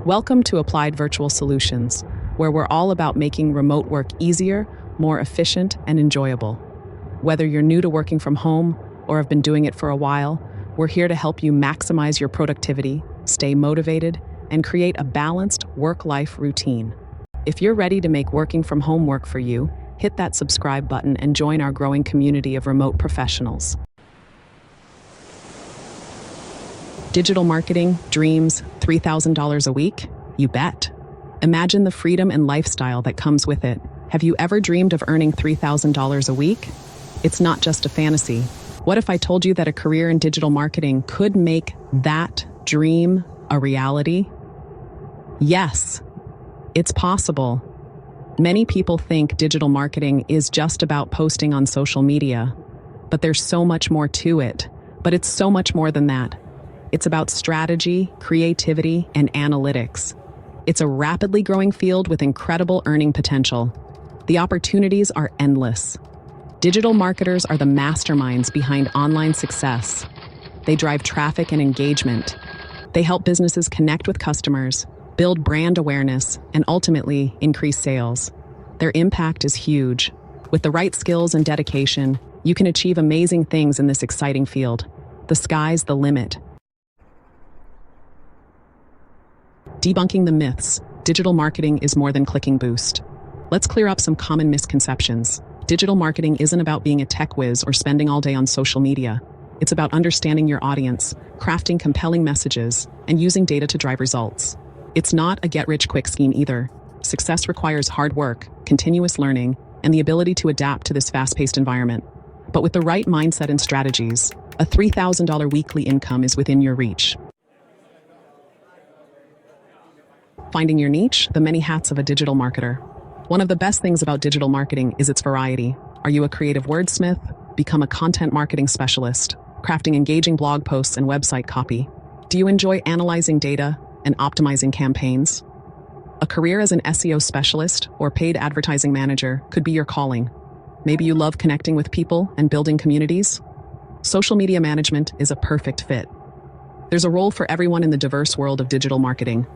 Welcome to Applied Virtual Solutions, where we're all about making remote work easier, more efficient, and enjoyable. Whether you're new to working from home or have been doing it for a while, we're here to help you maximize your productivity, stay motivated, and create a balanced work-life routine. If you're ready to make working from home work for you, hit that subscribe button and join our growing community of remote professionals. Digital marketing, dreams, $3,000 a week? You bet. Imagine the freedom and lifestyle that comes with it. Have you ever dreamed of earning $3,000 a week? It's not just a fantasy. What if I told you that a career in digital marketing could make that dream a reality? Yes, it's possible. Many people think digital marketing is just about posting on social media, but there's so much more to it. But it's so much more than that. It's about strategy, creativity, and analytics. It's a rapidly growing field with incredible earning potential. The opportunities are endless. Digital marketers are the masterminds behind online success. They drive traffic and engagement. They help businesses connect with customers, build brand awareness, and ultimately increase sales. Their impact is huge. With the right skills and dedication, you can achieve amazing things in this exciting field. The sky's the limit. Debunking the myths. Digital marketing is more than clicking boost. Let's clear up some common misconceptions. Digital marketing isn't about being a tech whiz or spending all day on social media. It's about understanding your audience, crafting compelling messages, and using data to drive results. It's not a get-rich-quick scheme either. Success requires hard work, continuous learning, and the ability to adapt to this fast-paced environment. But with the right mindset and strategies, a $3,000 weekly income is within your reach. Finding your niche, the many hats of a digital marketer. One of the best things about digital marketing is its variety. Are you a creative wordsmith? Become a content marketing specialist, crafting engaging blog posts and website copy. Do you enjoy analyzing data and optimizing campaigns? A career as an SEO specialist or paid advertising manager could be your calling. Maybe you love connecting with people and building communities? Social media management is a perfect fit. There's a role for everyone in the diverse world of digital marketing.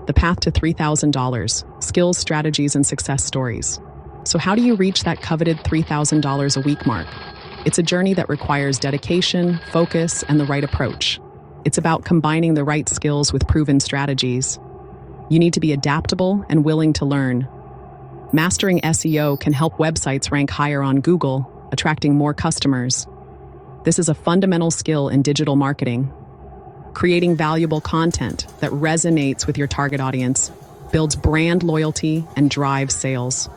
The path to $3,000, skills, strategies, and success stories. So how do you reach that coveted $3,000 a week mark? It's a journey that requires dedication, focus, and the right approach. It's about combining the right skills with proven strategies. You need to be adaptable and willing to learn. Mastering SEO can help websites rank higher on Google, attracting more customers. This is a fundamental skill in digital marketing. Creating valuable content that resonates with your target audience builds brand loyalty and drives sales.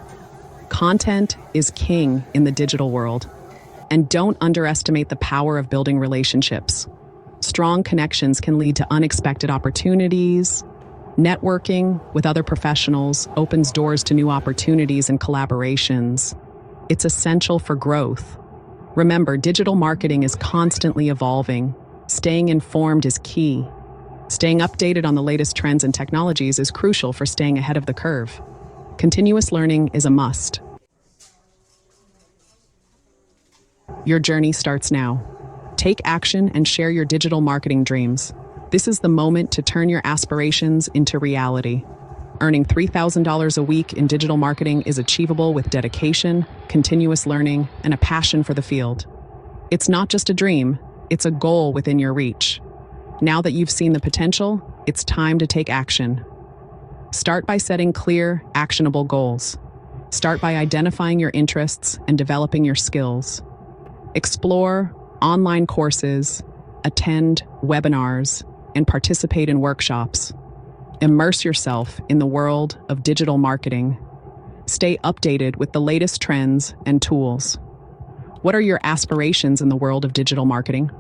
Content is king in the digital world. And don't underestimate the power of building relationships. Strong connections can lead to unexpected opportunities. Networking with other professionals opens doors to new opportunities and collaborations. It's essential for growth. Remember, digital marketing is constantly evolving. Staying informed is key. Staying updated on the latest trends and technologies is crucial for staying ahead of the curve. Continuous learning is a must. Your journey starts now. Take action and share your digital marketing dreams. This is the moment to turn your aspirations into reality. Earning $3,000 a week in digital marketing is achievable with dedication, continuous learning, and a passion for the field. It's not just a dream. It's a goal within your reach. Now that you've seen the potential, it's time to take action. Start by setting clear, actionable goals. Start by identifying your interests and developing your skills. Explore online courses, attend webinars, and participate in workshops. Immerse yourself in the world of digital marketing. Stay updated with the latest trends and tools. What are your aspirations in the world of digital marketing?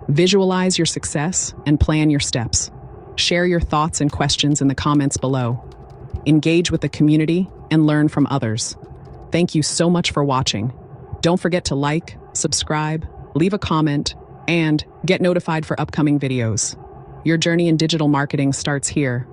Visualize your success and plan your steps. Share your thoughts and questions in the comments below. Engage with the community and learn from others. Thank you so much for watching. Don't forget to like, subscribe, leave a comment, and get notified for upcoming videos. Your journey in digital marketing starts here.